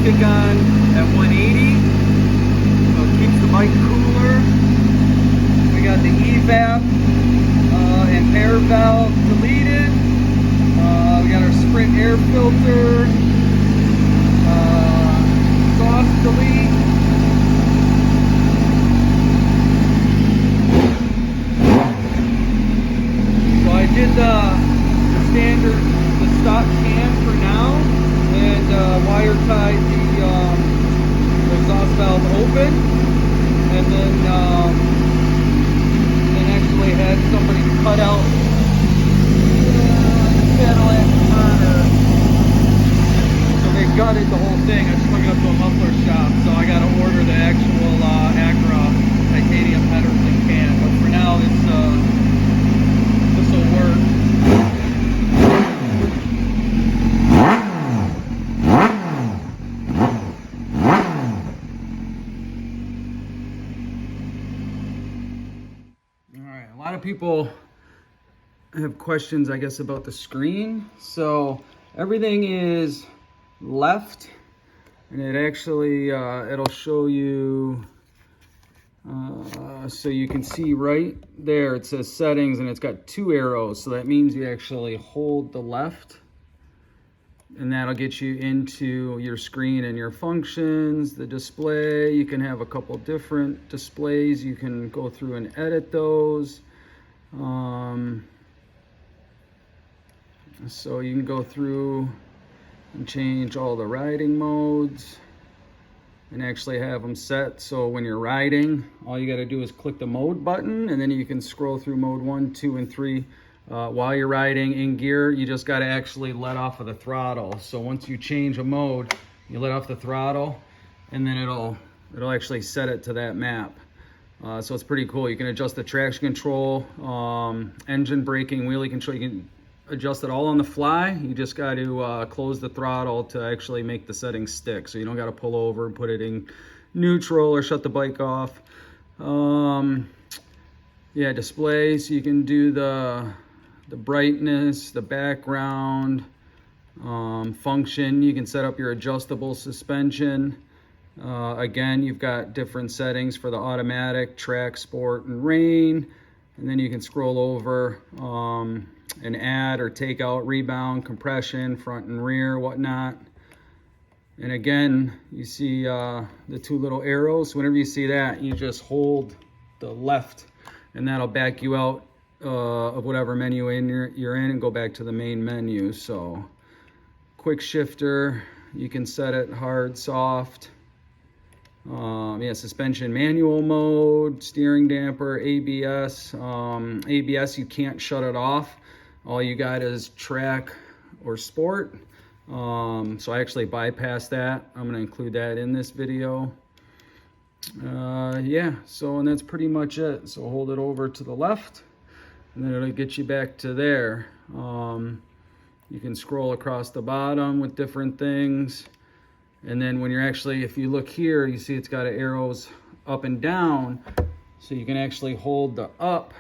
kick on at 180, so it keeps the bike cooler. We got the evap and air valve deleted. We got our sprint air filter, soft delete. So I did the standard, the stock cam for now, and wire tied the exhaust valve open, and then actually had somebody cut out Cadillac monitor. So they gutted the whole thing. I just took it up to a muffler shop, so I got to order the actual Acura titanium headers and can. But for now, this will work. A lot of people have questions, I guess, about the screen. So everything is left, and it actually it'll show you so you can see right there it says settings, and it's got 2 arrows, so that means you actually hold the left, and that'll get you into your screen and your functions. The display, you can have a couple different displays. You can go through and edit those. So you can go through and change all the riding modes and actually have them set. So when you're riding, all you got to do is click the mode button, and then you can scroll through mode 1, 2, and 3. While you're riding in gear, you just got to actually let off of the throttle. So once you change a mode, you let off the throttle, and then it'll actually set it to that map. So it's pretty cool. You can adjust the traction control, engine braking, wheelie control. You can adjust it all on the fly. You just got to close the throttle to actually make the settings stick. So you don't got to pull over and put it in neutral or shut the bike off. Yeah, display. So you can do the brightness, the background, function. You can set up your adjustable suspension. Again, you've got different settings for the automatic, track, sport, and rain. And then you can scroll over and add or take out rebound, compression, front and rear, whatnot. And again, you see the 2 little arrows. Whenever you see that, you just hold the left, and that'll back you out of whatever menu you're in and go back to the main menu. So quick shifter, you can set it hard, soft. Yeah, suspension manual mode, steering damper, ABS. ABS, you can't shut it off. All you got is track or sport. So I actually bypassed that. I'm going to include that in this video. Yeah, so and that's pretty much it. So hold it over to the left, and then it'll get you back to there. You can scroll across the bottom with different things. And then when you're actually, if you look here, you see it's got arrows up and down. So you can actually hold the up,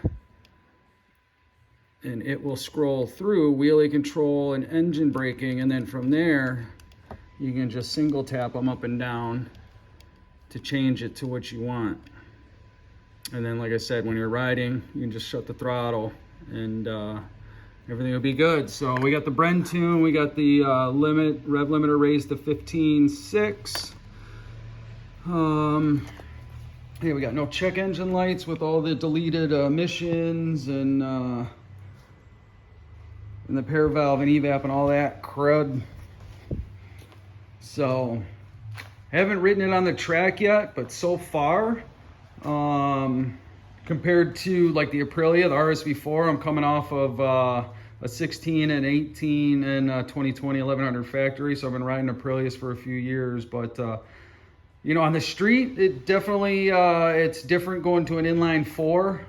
and it will scroll through wheelie control and engine braking. And then from there, you can just single tap them up and down to change it to what you want. And then, like I said, when you're riding, you can just shut the throttle, and everything will be good. So we got the Brentune, we got the rev limiter raised to 15.6. Yeah, we got no check engine lights with all the deleted emissions and the pair valve and evap and all that crud. So haven't ridden it on the track yet, but so far, compared to like the Aprilia, the RSV4, I'm coming off of a 16 and 18 and 2020 1100 factory. So I've been riding Aprilias for a few years, but you know, on the street, it definitely, it's different going to an inline 4.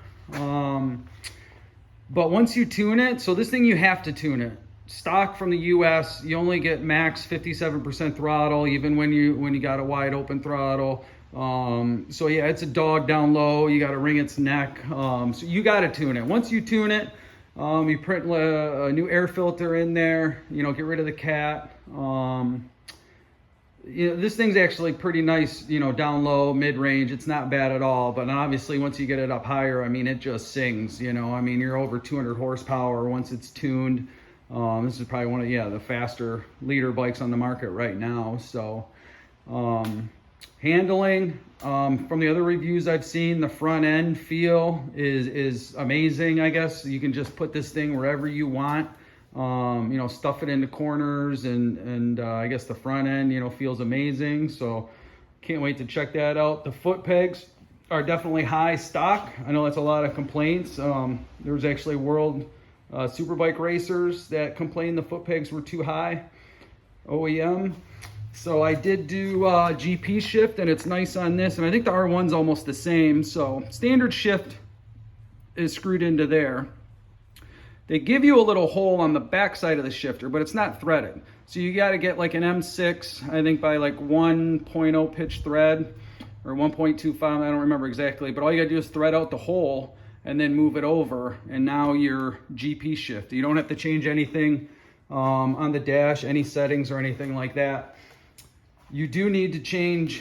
But once you tune it, so this thing, you have to tune it. Stock from the US, you only get max 57% throttle, even when you got a wide open throttle. So yeah, it's a dog down low. You got to wring its neck. So you got to tune it. Once you tune it, you print a new air filter in there, you know, get rid of the cat. you know, this thing's actually pretty nice, you know, down low, mid-range. It's not bad at all, but obviously once you get it up higher, I mean, it just sings, you know. I mean, you're over 200 horsepower once it's tuned. This is probably one of, yeah, the faster leader bikes on the market right now. So handling, from the other reviews I've seen, the front end feel is amazing. I guess you can just put this thing wherever you want. You know, stuff it into corners, and I guess the front end, you know, feels amazing. So can't wait to check that out. The foot pegs are definitely high stock. I know that's a lot of complaints. There was actually world Superbike racers that complained the foot pegs were too high, OEM. So I did do GP shift, and it's nice on this, and I think the R1's almost the same. So standard shift is screwed into there. They give you a little hole on the back side of the shifter, but it's not threaded. So you got to get like an M6, I think by like 1.0 pitch thread or 1.25, I don't remember exactly, but all you got to do is thread out the hole and then move it over, and now you're GP shift. You don't have to change anything on the dash, any settings or anything like that. You do need to change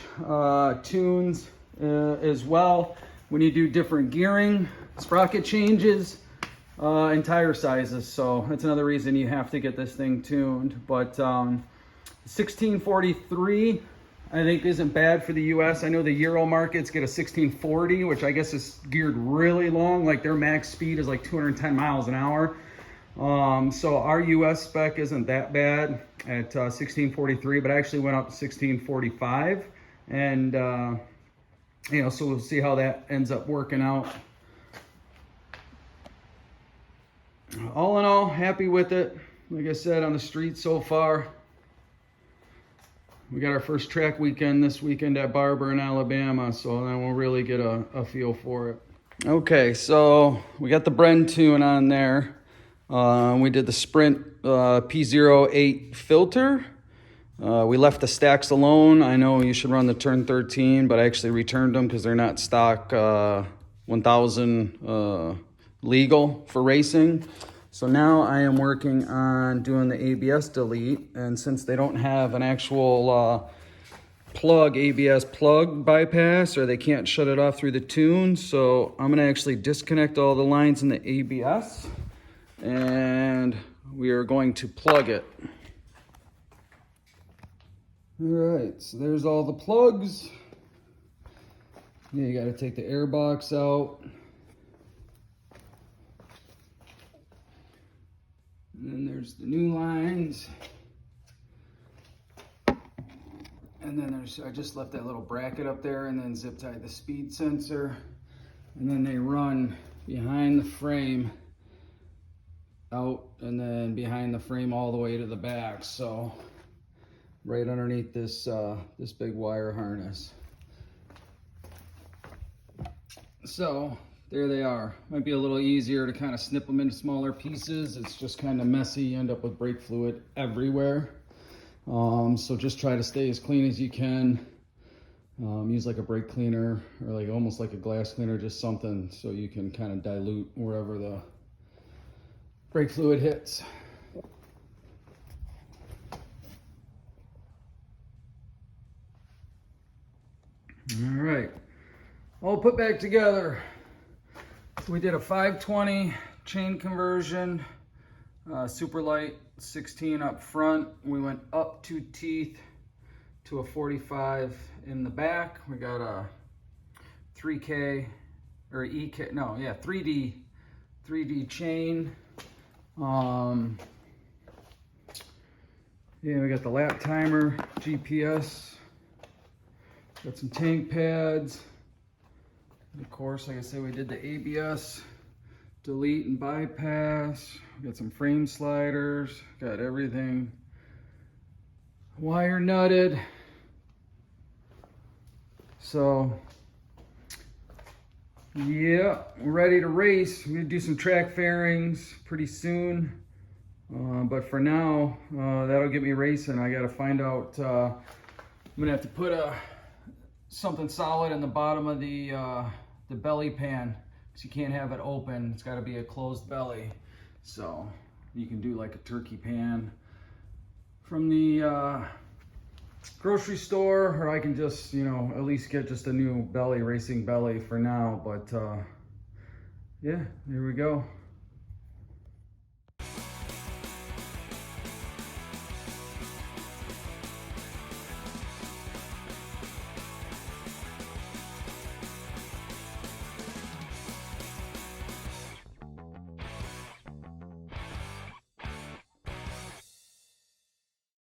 tunes as well when you do different gearing, sprocket changes, and tire sizes. So that's another reason you have to get this thing tuned. But 1643 I think isn't bad for the US. I know the Euro markets get a 1640, which I guess is geared really long, like their max speed is like 210 miles an hour. So our US spec isn't that bad at 1643, but I actually went up to 1645, and you know, so we'll see how that ends up working out. All in all, happy with it. Like I said, on the street so far. We got our first track weekend this weekend at Barber in Alabama, so then we'll really get a feel for it. Okay, so we got the Brentune on there. We did the Sprint P08 filter. We left the stacks alone. I know you should run the Turn 13, but I actually returned them because they're not stock 1000 legal for racing. So now I am working on doing the ABS delete, and since they don't have an actual ABS plug bypass, or they can't shut it off through the tune, so I'm gonna actually disconnect all the lines in the ABS, and we are going to plug it. All right, so there's all the plugs. Yeah, you gotta take the air box out. And then there's the new lines. And then I just left that little bracket up there, and then zip tied the speed sensor. And then they run behind the frame out, and then behind the frame all the way to the back. So right underneath this, this big wire harness. So there they are. Might be a little easier to kind of snip them into smaller pieces. It's just kind of messy. You end up with brake fluid everywhere. So just try to stay as clean as you can. Use like a brake cleaner, or like almost like a glass cleaner, just something so you can kind of dilute wherever the brake fluid hits. All right, all put back together. We did a 520 chain conversion, super light 16 up front. We went up 2 teeth to a 45 in the back. We got a 3K or EK, no, yeah, 3D chain. Yeah, we got the lap timer, GPS, got some tank pads. Of course, like I said, we did the ABS delete and bypass. We got some frame sliders, got everything wire nutted. So yeah, we're ready to race. We're gonna do some track fairings pretty soon, but for now, that'll get me racing. I gotta find out, I'm gonna have to put something solid in the bottom of the belly pan, because you can't have it open. It's got to be a closed belly. So you can do like a turkey pan from the grocery store, or I can just, you know, at least get just a new belly, racing belly for now. But yeah, here we go.